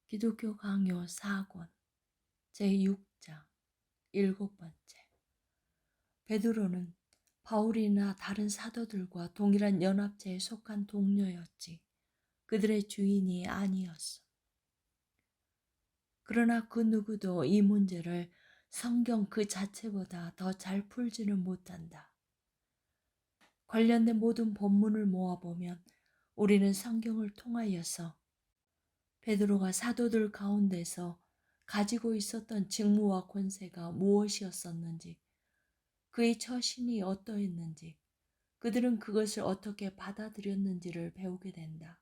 기독교 강요 4권 제6장 7번째. 베드로는 바울이나 다른 사도들과 동일한 연합체에 속한 동료였지 그들의 주인이 아니었어. 그러나 그 누구도 이 문제를 성경 그 자체보다 더 잘 풀지는 못한다. 관련된 모든 본문을 모아보면 우리는 성경을 통하여서 베드로가 사도들 가운데서 가지고 있었던 직무와 권세가 무엇이었었는지, 그의 처신이 어떠했는지, 그들은 그것을 어떻게 받아들였는지를 배우게 된다.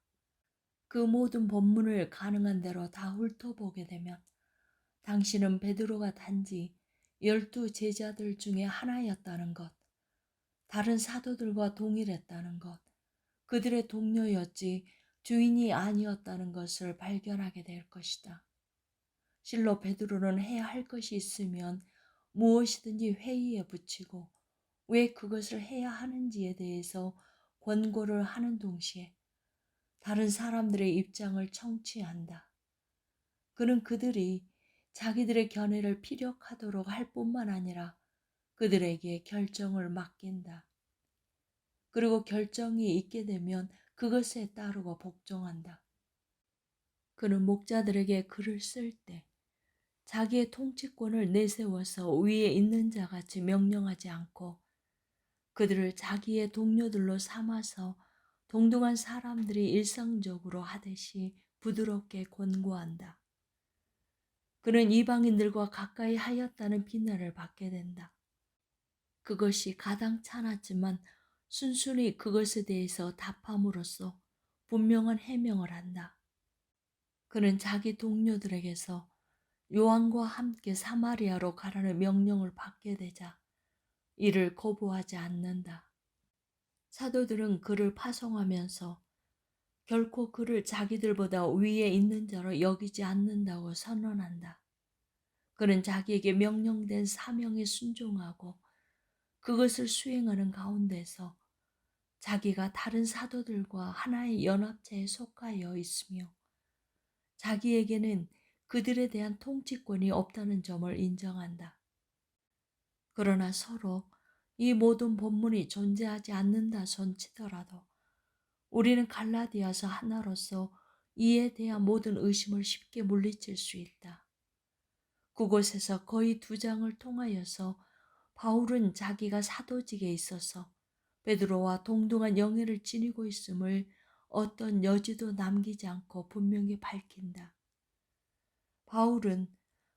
그 모든 본문을 가능한 대로 다 훑어보게 되면 당신은 베드로가 단지 12 제자들 중에 하나였다는 것, 다른 사도들과 동일했다는 것, 그들의 동료였지 주인이 아니었다는 것을 발견하게 될 것이다. 실로 베드로는 해야 할 것이 있으면 무엇이든지 회의에 붙이고 왜 그것을 해야 하는지에 대해서 권고를 하는 동시에 다른 사람들의 입장을 청취한다. 그는 그들이 자기들의 견해를 피력하도록 할 뿐만 아니라 그들에게 결정을 맡긴다. 그리고 결정이 있게 되면 그것에 따르고 복종한다. 그는 목자들에게 글을 쓸 때 자기의 통치권을 내세워서 위에 있는 자 같이 명령하지 않고 그들을 자기의 동료들로 삼아서 동등한 사람들이 일상적으로 하듯이 부드럽게 권고한다. 그는 이방인들과 가까이 하였다는 비난을 받게 된다. 그것이 가당찮았지만 순순히 그것에 대해서 답함으로써 분명한 해명을 한다. 그는 자기 동료들에게서 요한과 함께 사마리아로 가라는 명령을 받게 되자 이를 거부하지 않는다. 사도들은 그를 파송하면서 결코 그를 자기들보다 위에 있는 자로 여기지 않는다고 선언한다. 그는 자기에게 명령된 사명에 순종하고 그것을 수행하는 가운데서 자기가 다른 사도들과 하나의 연합체에 속하여 있으며 자기에게는 그들에 대한 통치권이 없다는 점을 인정한다. 그러나 서로 이 모든 본문이 존재하지 않는다 손치더라도 우리는 갈라디아서 하나로서 이에 대한 모든 의심을 쉽게 물리칠 수 있다. 그곳에서 거의 2장을 통하여서 바울은 자기가 사도직에 있어서 베드로와 동등한 영예를 지니고 있음을 어떤 여지도 남기지 않고 분명히 밝힌다. 바울은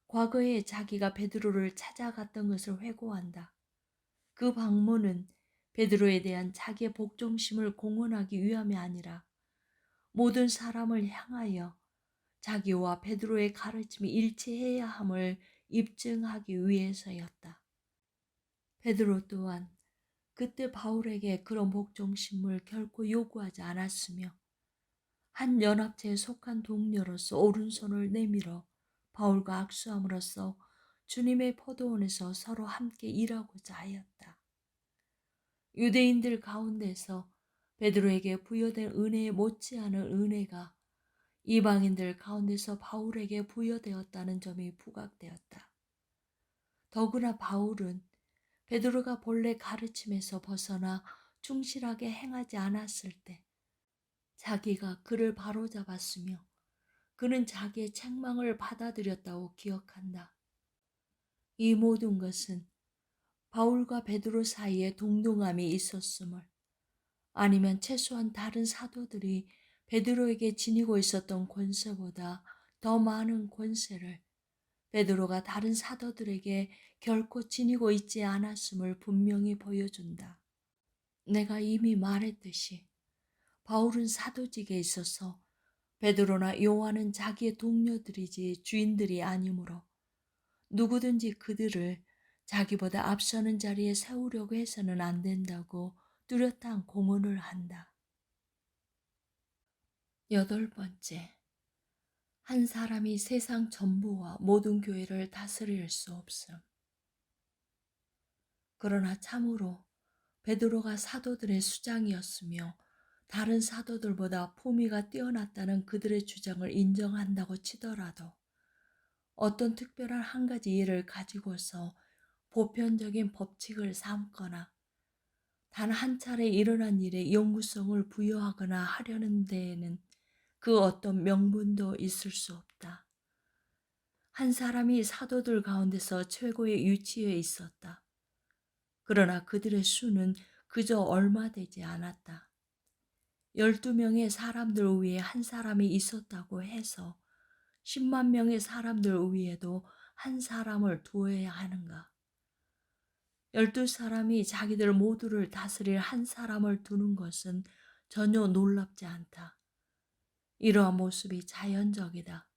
과거에 자기가 베드로를 찾아갔던 것을 회고한다. 그 방문은 베드로에 대한 자기의 복종심을 공언하기 위함이 아니라 모든 사람을 향하여 자기와 베드로의 가르침이 일치해야 함을 입증하기 위해서였다. 베드로 또한 그때 바울에게 그런 복종심을 결코 요구하지 않았으며 한 연합체에 속한 동료로서 오른손을 내밀어 바울과 악수함으로써 주님의 포도원에서 서로 함께 일하고자 하였다. 유대인들 가운데서 베드로에게 부여된 은혜에 못지않은 은혜가 이방인들 가운데서 바울에게 부여되었다는 점이 부각되었다. 더구나 바울은 베드로가 본래 가르침에서 벗어나 충실하게 행하지 않았을 때 자기가 그를 바로잡았으며 그는 자기의 책망을 받아들였다고 기억한다. 이 모든 것은 바울과 베드로 사이에 동등함이 있었음을 아니면 최소한 다른 사도들이 베드로에게 지니고 있었던 권세보다 더 많은 권세를 베드로가 다른 사도들에게 결코 지니고 있지 않았음을 분명히 보여준다. 내가 이미 말했듯이 바울은 사도직에 있어서 베드로나 요한은 자기의 동료들이지 주인들이 아니므로 누구든지 그들을 자기보다 앞서는 자리에 세우려고 해서는 안 된다고 뚜렷한 공언을 한다. 8번째. 한 사람이 세상 전부와 모든 교회를 다스릴 수 없음. 그러나 참으로 베드로가 사도들의 수장이었으며 다른 사도들보다 품위가 뛰어났다는 그들의 주장을 인정한다고 치더라도 어떤 특별한 한 가지 예를 가지고서 보편적인 법칙을 삼거나 단 한 차례 일어난 일에 영구성을 부여하거나 하려는 데에는 그 어떤 명분도 있을 수 없다. 한 사람이 사도들 가운데서 최고의 위치에 있었다. 그러나 그들의 수는 그저 얼마 되지 않았다. 12명의 사람들 위에 한 사람이 있었다고 해서 10만 명의 사람들 위에도 한 사람을 두어야 하는가? 12사람이 자기들 모두를 다스릴 한 사람을 두는 것은 전혀 놀랍지 않다. 이러한 모습이 자연적이다.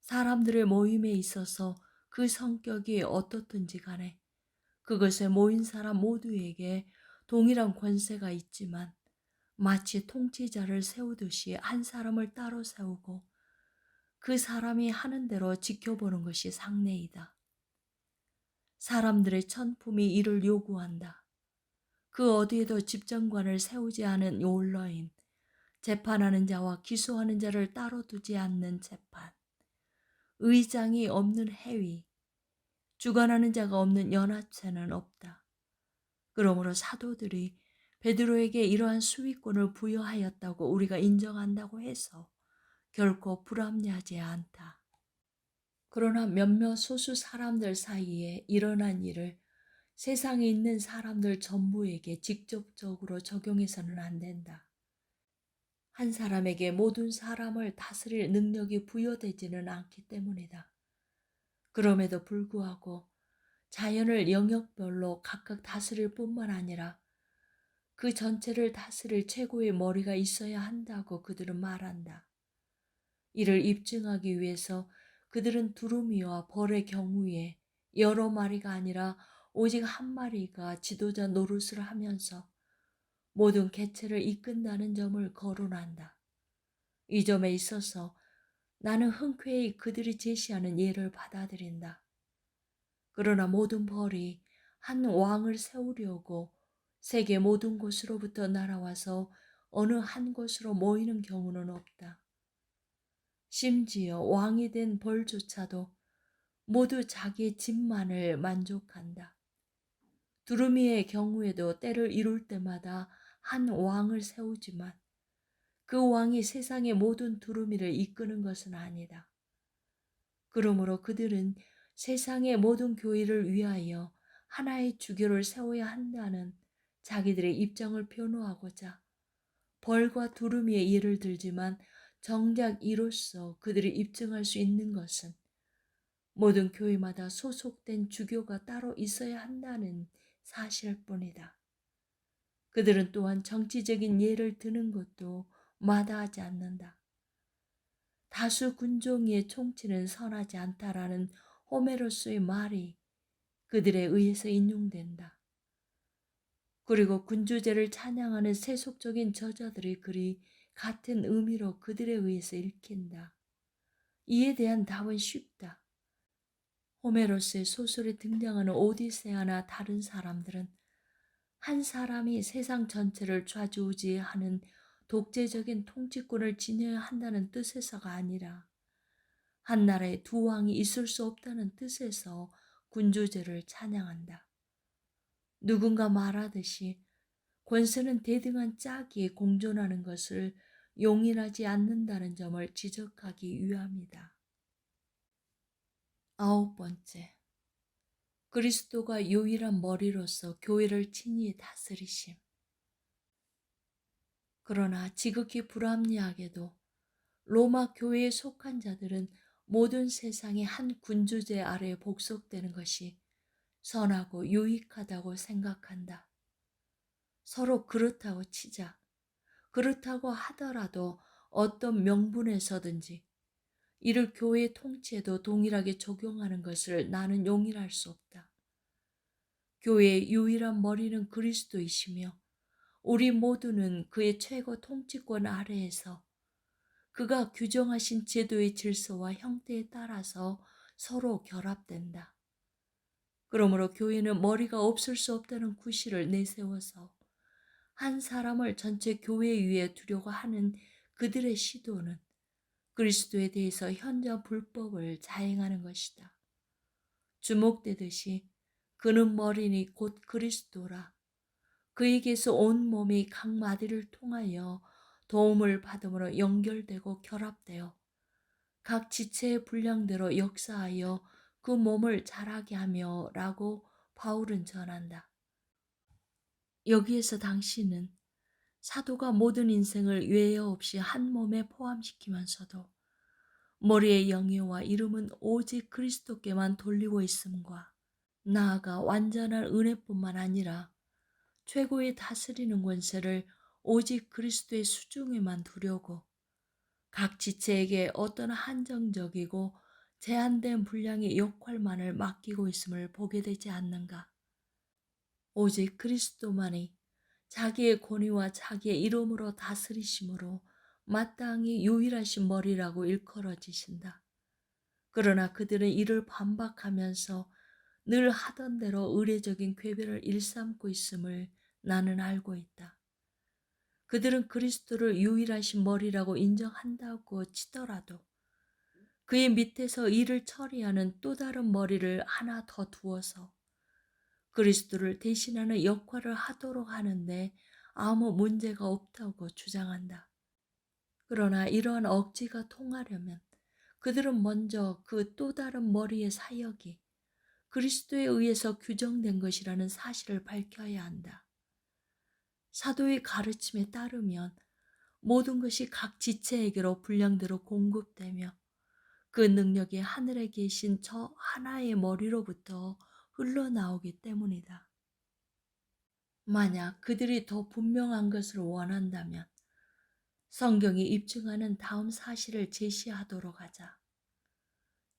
사람들의 모임에 있어서 그 성격이 어떻든지 간에 그것에 모인 사람 모두에게 동일한 권세가 있지만 마치 통치자를 세우듯이 한 사람을 따로 세우고 그 사람이 하는 대로 지켜보는 것이 상례이다. 사람들의 천품이 이를 요구한다. 그 어디에도 집정관을 세우지 않은 욜러인, 재판하는 자와 기소하는 자를 따로 두지 않는 재판, 의장이 없는 회의, 주관하는 자가 없는 연합체는 없다. 그러므로 사도들이 베드로에게 이러한 수위권을 부여하였다고 우리가 인정한다고 해서 결코 불합리하지 않다. 그러나 몇몇 소수 사람들 사이에 일어난 일을 세상에 있는 사람들 전부에게 직접적으로 적용해서는 안 된다. 한 사람에게 모든 사람을 다스릴 능력이 부여되지는 않기 때문이다. 그럼에도 불구하고 자연을 영역별로 각각 다스릴 뿐만 아니라 그 전체를 다스릴 최고의 머리가 있어야 한다고 그들은 말한다. 이를 입증하기 위해서 그들은 두루미와 벌의 경우에 여러 마리가 아니라 오직 한 마리가 지도자 노릇을 하면서 모든 개체를 이끈다는 점을 거론한다. 이 점에 있어서 나는 흔쾌히 그들이 제시하는 예를 받아들인다. 그러나 모든 벌이 한 왕을 세우려고 세계 모든 곳으로부터 날아와서 어느 한 곳으로 모이는 경우는 없다. 심지어 왕이 된 벌조차도 모두 자기 집만을 만족한다. 두루미의 경우에도 때를 이룰 때마다 한 왕을 세우지만 그 왕이 세상의 모든 두루미를 이끄는 것은 아니다. 그러므로 그들은 세상의 모든 교회를 위하여 하나의 주교를 세워야 한다는 자기들의 입장을 변호하고자 벌과 두루미의 예를 들지만 정작 이로써 그들이 입증할 수 있는 것은 모든 교회마다 소속된 주교가 따로 있어야 한다는 사실뿐이다. 그들은 또한 정치적인 예를 드는 것도 마다하지 않는다. 다수 군종의 총치는 선하지 않다라는 호메로스의 말이 그들에 의해서 인용된다. 그리고 군주제를 찬양하는 세속적인 저자들의 글이 같은 의미로 그들에 의해서 읽힌다. 이에 대한 답은 쉽다. 호메로스의 소설에 등장하는 오디세아나 다른 사람들은 한 사람이 세상 전체를 좌지우지하는 독재적인 통치권을 지녀야 한다는 뜻에서가 아니라 한 나라에 두 왕이 있을 수 없다는 뜻에서 군주제를 찬양한다. 누군가 말하듯이 권세는 대등한 짝이 공존하는 것을 용인하지 않는다는 점을 지적하기 위함이다. 9번째, 그리스도가 유일한 머리로서 교회를 친히 다스리심. 그러나 지극히 불합리하게도 로마 교회에 속한 자들은 모든 세상의 한 군주제 아래에 복속되는 것이 선하고 유익하다고 생각한다. 서로 그렇다고 치자. 그렇다고 하더라도 어떤 명분에서든지 이를 교회 통치에도 동일하게 적용하는 것을 나는 용인할 수 없다. 교회의 유일한 머리는 그리스도이시며 우리 모두는 그의 최고 통치권 아래에서 그가 규정하신 제도의 질서와 형태에 따라서 서로 결합된다. 그러므로 교회는 머리가 없을 수 없다는 구실을 내세워서 한 사람을 전체 교회 위에 두려고 하는 그들의 시도는 그리스도에 대해서 현저 불법을 자행하는 것이다. 주목되듯이 그는 머리니 곧 그리스도라. 그에게서 온 몸이 각 마디를 통하여 도움을 받음으로 연결되고 결합되어 각 지체의 분량대로 역사하여 그 몸을 자라게 하며 라고 바울은 전한다. 여기에서 당신은 사도가 모든 인생을 예외 없이 한 몸에 포함시키면서도 머리의 영예와 이름은 오직 그리스도께만 돌리고 있음과 나아가 완전한 은혜뿐만 아니라 최고의 다스리는 권세를 오직 그리스도의 수중에만 두려고 각 지체에게 어떤 한정적이고 제한된 분량의 역할만을 맡기고 있음을 보게 되지 않는가. 오직 그리스도만이 자기의 권위와 자기의 이름으로 다스리심으로 마땅히 유일하신 머리라고 일컬어지신다. 그러나 그들은 이를 반박하면서 늘 하던 대로 의례적인 궤변을 일삼고 있음을 나는 알고 있다. 그들은 그리스도를 유일하신 머리라고 인정한다고 치더라도 그의 밑에서 일을 처리하는 또 다른 머리를 하나 더 두어서 그리스도를 대신하는 역할을 하도록 하는데 아무 문제가 없다고 주장한다. 그러나 이러한 억지가 통하려면 그들은 먼저 그 또 다른 머리의 사역이 그리스도에 의해서 규정된 것이라는 사실을 밝혀야 한다. 사도의 가르침에 따르면 모든 것이 각 지체에게로 분량대로 공급되며 그 능력이 하늘에 계신 저 하나의 머리로부터 흘러나오기 때문이다. 만약 그들이 더 분명한 것을 원한다면 성경이 입증하는 다음 사실을 제시하도록 하자.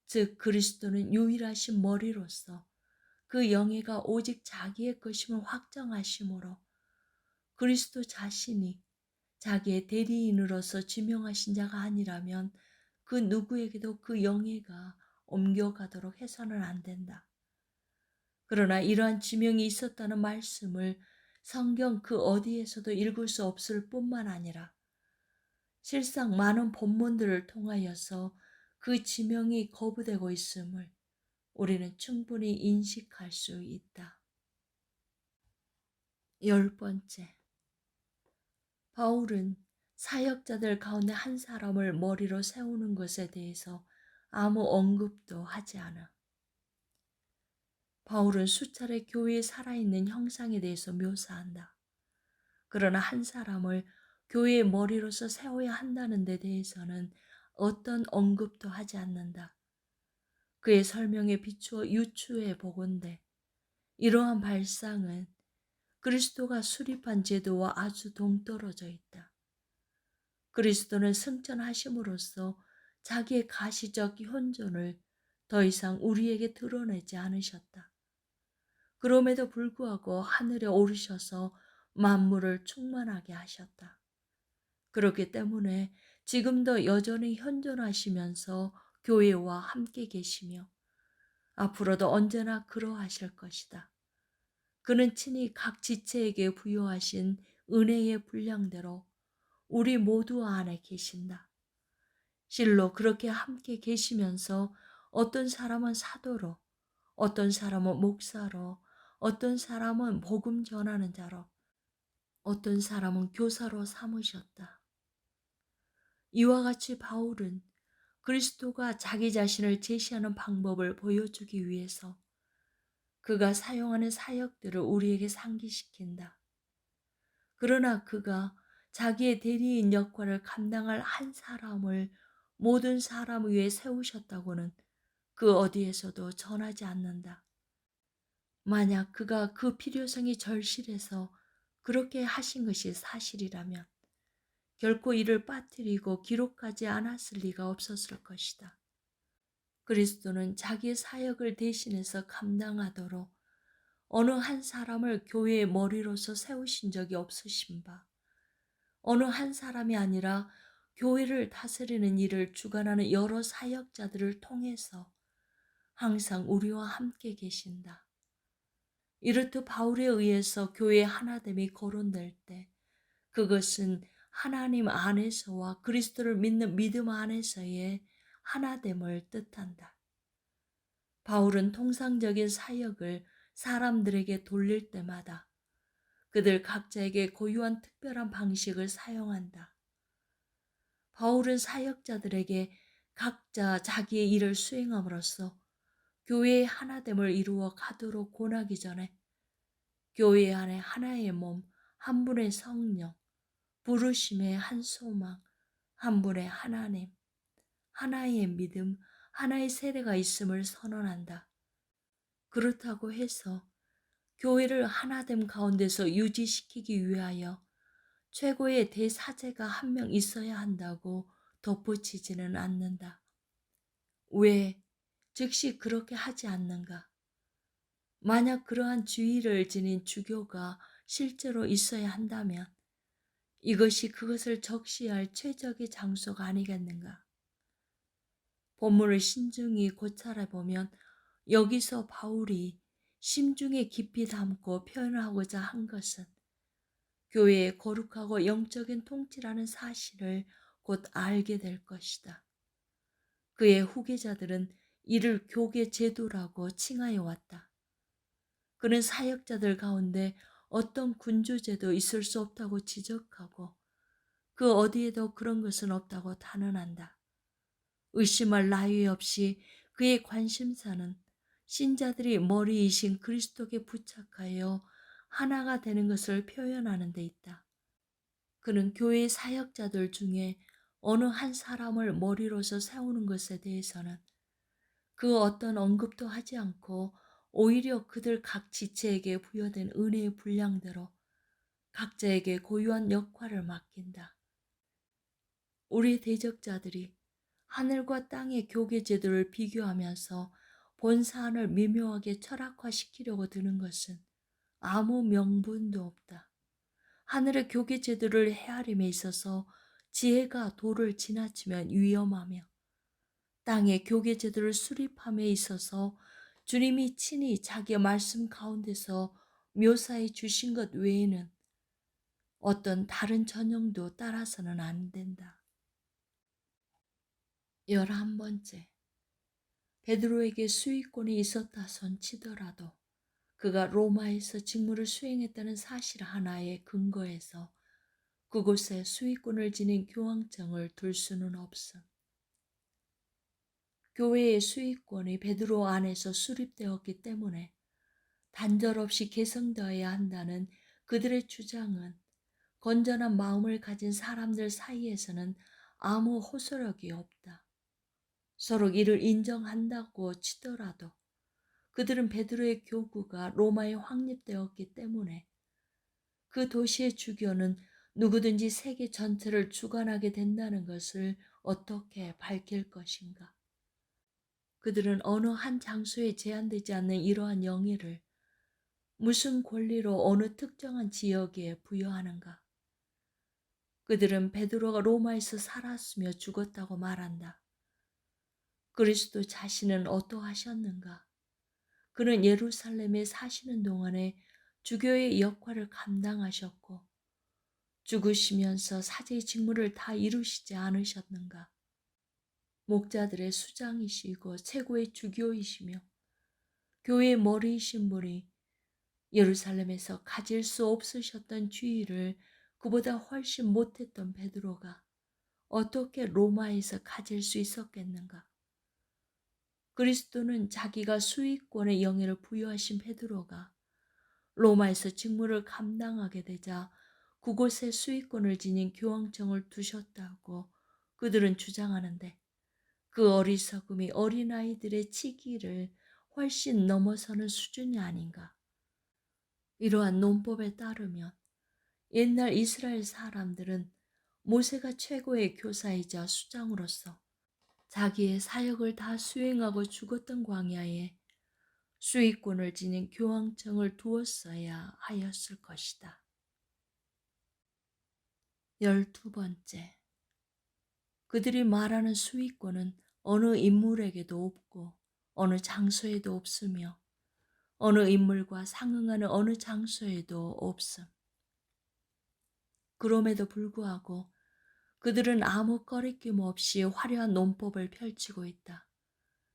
즉 그리스도는 유일하신 머리로서 그 영예가 오직 자기의 것임을 확정하심으로 그리스도 자신이 자기의 대리인으로서 지명하신 자가 아니라면 그 누구에게도 그 영예가 옮겨가도록 해서는 안 된다. 그러나 이러한 지명이 있었다는 말씀을 성경 그 어디에서도 읽을 수 없을 뿐만 아니라 실상 많은 본문들을 통하여서 그 지명이 거부되고 있음을 우리는 충분히 인식할 수 있다. 10번째, 바울은 사역자들 가운데 한 사람을 머리로 세우는 것에 대해서 아무 언급도 하지 않아. 바울은 수차례 교회에 살아있는 형상에 대해서 묘사한다. 그러나 한 사람을 교회의 머리로서 세워야 한다는 데 대해서는 어떤 언급도 하지 않는다. 그의 설명에 비추어 유추해 보건대 이러한 발상은 그리스도가 수립한 제도와 아주 동떨어져 있다. 그리스도는 승천하심으로써 자기의 가시적 현존을 더 이상 우리에게 드러내지 않으셨다. 그럼에도 불구하고 하늘에 오르셔서 만물을 충만하게 하셨다. 그렇기 때문에 지금도 여전히 현존하시면서 교회와 함께 계시며 앞으로도 언제나 그러하실 것이다. 그는 친히 각 지체에게 부여하신 은혜의 분량대로 우리 모두 안에 계신다. 실로 그렇게 함께 계시면서 어떤 사람은 사도로, 어떤 사람은 목사로, 어떤 사람은 복음 전하는 자로, 어떤 사람은 교사로 삼으셨다. 이와 같이 바울은 그리스도가 자기 자신을 제시하는 방법을 보여주기 위해서 그가 사용하는 사역들을 우리에게 상기시킨다. 그러나 그가 자기의 대리인 역할을 감당할 한 사람을 모든 사람 위에 세우셨다고는 그 어디에서도 전하지 않는다. 만약 그가 그 필요성이 절실해서 그렇게 하신 것이 사실이라면 결코 이를 빠뜨리고 기록하지 않았을 리가 없었을 것이다. 그리스도는 자기의 사역을 대신해서 감당하도록 어느 한 사람을 교회의 머리로서 세우신 적이 없으신 바, 어느 한 사람이 아니라 교회를 다스리는 일을 주관하는 여러 사역자들을 통해서 항상 우리와 함께 계신다. 이렇듯 바울에 의해서 교회의 하나됨이 거론될 때 그것은 하나님 안에서와 그리스도를 믿는 믿음 안에서의 하나됨을 뜻한다. 바울은 통상적인 사역을 사람들에게 돌릴 때마다 그들 각자에게 고유한 특별한 방식을 사용한다. 바울은 사역자들에게 각자 자기의 일을 수행함으로써 교회의 하나됨을 이루어 가도록 권하기 전에 교회 안에 하나의 몸, 한 분의 성령, 부르심의 한 소망, 한 분의 하나님, 하나의 믿음, 하나의 세례가 있음을 선언한다. 그렇다고 해서 교회를 하나됨 가운데서 유지시키기 위하여 최고의 대사제가 한 명 있어야 한다고 덧붙이지는 않는다. 왜 즉시 그렇게 하지 않는가? 만약 그러한 주의를 지닌 주교가 실제로 있어야 한다면 이것이 그것을 적시할 최적의 장소가 아니겠는가? 본문을 신중히 고찰해 보면 여기서 바울이 심중에 깊이 담고 표현하고자 한 것은 교회의 거룩하고 영적인 통치라는 사실을 곧 알게 될 것이다. 그의 후계자들은 이를 교계 제도라고 칭하여 왔다. 그는 사역자들 가운데 어떤 군주제도 있을 수 없다고 지적하고 그 어디에도 그런 것은 없다고 단언한다. 의심할 나위 없이 그의 관심사는 신자들이 머리이신 그리스도께 부착하여 하나가 되는 것을 표현하는 데 있다. 그는 교회 사역자들 중에 어느 한 사람을 머리로서 세우는 것에 대해서는 그 어떤 언급도 하지 않고 오히려 그들 각 지체에게 부여된 은혜의 분량대로 각자에게 고유한 역할을 맡긴다. 우리 대적자들이 하늘과 땅의 교계 제도를 비교하면서 본 사안을 미묘하게 철학화시키려고 드는 것은 아무 명분도 없다. 하늘의 교계 제도를 헤아림에 있어서 지혜가 도를 지나치면 위험하며 땅의 교계 제도를 수립함에 있어서 주님이 친히 자기의 말씀 가운데서 묘사해 주신 것 외에는 어떤 다른 전형도 따라서는 안 된다. 11번째, 베드로에게 수익권이 있었다 손 치더라도 그가 로마에서 직무를 수행했다는 사실 하나에 근거해서 그곳에 수익권을 지닌 교황청을 둘 수는 없음. 교회의 수익권이 베드로 안에서 수립되었기 때문에 단절 없이 개성되어야 한다는 그들의 주장은 건전한 마음을 가진 사람들 사이에서는 아무 호소력이 없다. 서로 이를 인정한다고 치더라도 그들은 베드로의 교구가 로마에 확립되었기 때문에 그 도시의 주교는 누구든지 세계 전체를 주관하게 된다는 것을 어떻게 밝힐 것인가? 그들은 어느 한 장소에 제한되지 않는 이러한 영예를 무슨 권리로 어느 특정한 지역에 부여하는가? 그들은 베드로가 로마에서 살았으며 죽었다고 말한다. 그리스도 자신은 어떠하셨는가? 그는 예루살렘에 사시는 동안에 주교의 역할을 감당하셨고 죽으시면서 사제의 직무를 다 이루시지 않으셨는가? 목자들의 수장이시고 최고의 주교이시며 교회의 머리이신 분이 예루살렘에서 가질 수 없으셨던 지위를 그보다 훨씬 못했던 베드로가 어떻게 로마에서 가질 수 있었겠는가? 그리스도는 자기가 수익권의 영예를 부여하신 베드로가 로마에서 직무를 감당하게 되자 그곳에 수익권을 지닌 교황청을 두셨다고 그들은 주장하는데 그 어리석음이 어린아이들의 치기를 훨씬 넘어서는 수준이 아닌가. 이러한 논법에 따르면 옛날 이스라엘 사람들은 모세가 최고의 교사이자 수장으로서 자기의 사역을 다 수행하고 죽었던 광야에 수익권을 지닌 교황청을 두었어야 하였을 것이다. 12번째, 그들이 말하는 수익권은 어느 인물에게도 없고 어느 장소에도 없으며 어느 인물과 상응하는 어느 장소에도 없음. 그럼에도 불구하고 그들은 아무 꺼리낌 없이 화려한 논법을 펼치고 있다.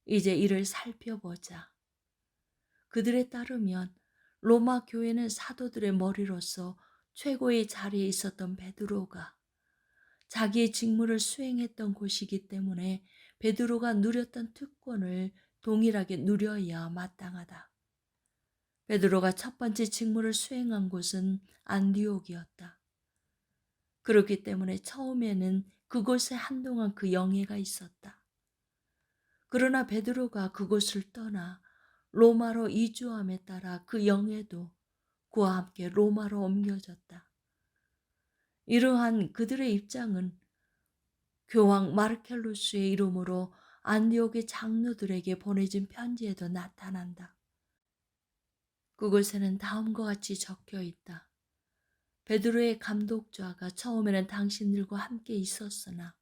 이제 이를 살펴보자. 그들에 따르면 로마 교회는 사도들의 머리로서 최고의 자리에 있었던 베드로가 자기의 직무를 수행했던 곳이기 때문에 베드로가 누렸던 특권을 동일하게 누려야 마땅하다. 베드로가 첫 번째 직무를 수행한 곳은 안디옥이었다. 그렇기 때문에 처음에는 그곳에 한동안 그 영예가 있었다. 그러나 베드로가 그곳을 떠나 로마로 이주함에 따라 그 영예도 그와 함께 로마로 옮겨졌다. 이러한 그들의 입장은 교황 마르켈루스의 이름으로 안디옥의 장로들에게 보내진 편지에도 나타난다. 그곳에는 다음과 같이 적혀 있다. 베드로의 감독자가 처음에는 당신들과 함께 있었으나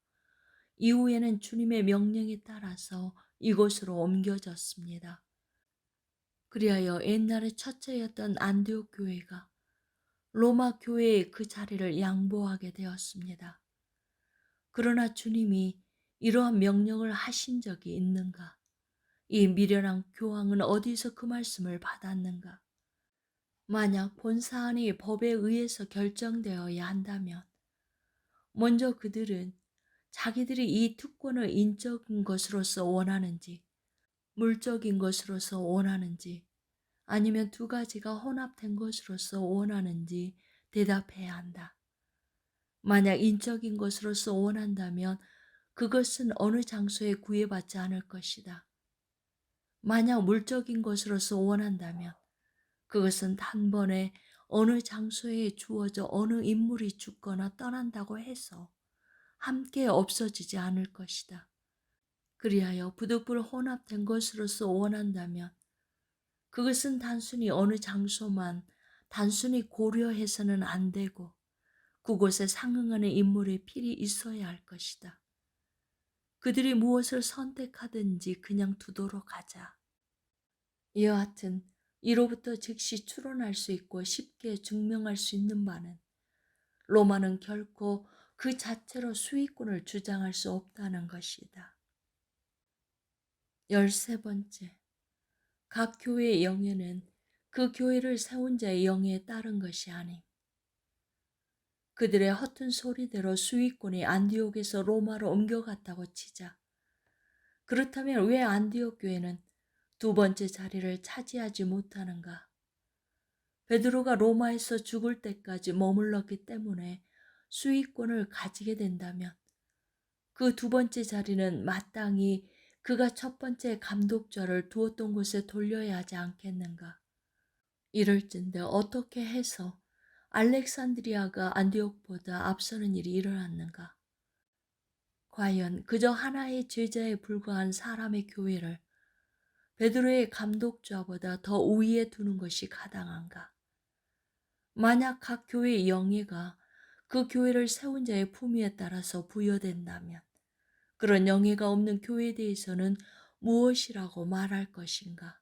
이후에는 주님의 명령에 따라서 이곳으로 옮겨졌습니다. 그리하여 옛날에 첫째였던 안디옥 교회가 로마 교회의 그 자리를 양보하게 되었습니다. 그러나 주님이 이러한 명령을 하신 적이 있는가? 이 미련한 교황은 어디서 그 말씀을 받았는가? 만약 본사안이 법에 의해서 결정되어야 한다면 먼저 그들은 자기들이 이 특권을 인적인 것으로서 원하는지 물적인 것으로서 원하는지 아니면 두 가지가 혼합된 것으로서 원하는지 대답해야 한다. 만약 인적인 것으로서 원한다면 그것은 어느 장소에 구애받지 않을 것이다. 만약 물적인 것으로서 원한다면 그것은 단번에 어느 장소에 주어져 어느 인물이 죽거나 떠난다고 해서 함께 없어지지 않을 것이다. 그리하여 부득불 혼합된 것으로서 원한다면 그것은 단순히 어느 장소만 단순히 고려해서는 안 되고 그곳에 상응하는 인물이 필히 있어야 할 것이다. 그들이 무엇을 선택하든지 그냥 두도록 하자. 여하튼 이로부터 즉시 추론할 수 있고 쉽게 증명할 수 있는 바는 로마는 결코 그 자체로 수익군을 주장할 수 없다는 것이다. 13번째, 각 교회의 영예는 그 교회를 세운 자의 영예에 따른 것이 아님. 그들의 허튼 소리대로 수익군이 안디옥에서 로마로 옮겨갔다고 치자. 그렇다면 왜 안디옥 교회는 두 번째 자리를 차지하지 못하는가? 베드로가 로마에서 죽을 때까지 머물렀기 때문에 수익권을 가지게 된다면 그 두 번째 자리는 마땅히 그가 첫 번째 감독자를 두었던 곳에 돌려야 하지 않겠는가? 이럴진데 어떻게 해서 알렉산드리아가 안디옥보다 앞서는 일이 일어났는가? 과연 그저 하나의 제자에 불과한 사람의 교회를 베드로의 감독자보다 더 우위에 두는 것이 가당한가? 만약 각 교회의 영예가 그 교회를 세운 자의 품위에 따라서 부여된다면 그런 영예가 없는 교회에 대해서는 무엇이라고 말할 것인가?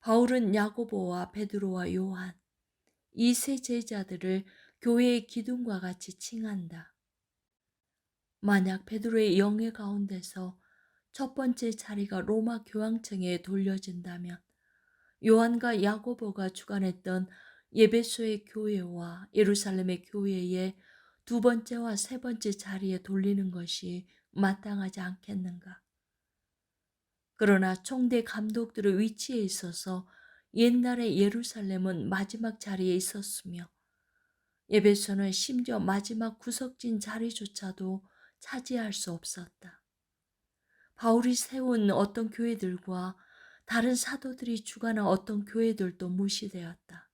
바울은 야고보와 베드로와 요한 이 세 제자들을 교회의 기둥과 같이 칭한다. 만약 베드로의 영예 가운데서 첫 번째 자리가 로마 교황청에 돌려진다면 요한과 야고보가 주관했던 예배소의 교회와 예루살렘의 교회의 두 번째와 세 번째 자리에 돌리는 것이 마땅하지 않겠는가? 그러나 총대 감독들의 위치에 있어서 옛날에 예루살렘은 마지막 자리에 있었으며 에베소는 심지어 마지막 구석진 자리조차도 차지할 수 없었다. 바울이 세운 어떤 교회들과 다른 사도들이 주관한 어떤 교회들도 무시되었다.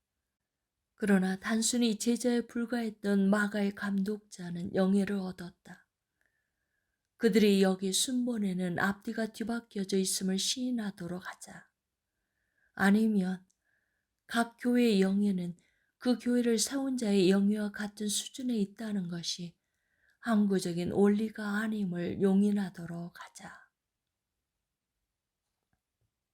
그러나 단순히 제자에 불과했던 마가의 감독자는 영예를 얻었다. 그들이 여기 순번에는 앞뒤가 뒤바뀌어져 있음을 시인하도록 하자. 아니면 각 교회의 영예는 그 교회를 세운 자의 영예와 같은 수준에 있다는 것이 항구적인 원리가 아님을 용인하도록 하자.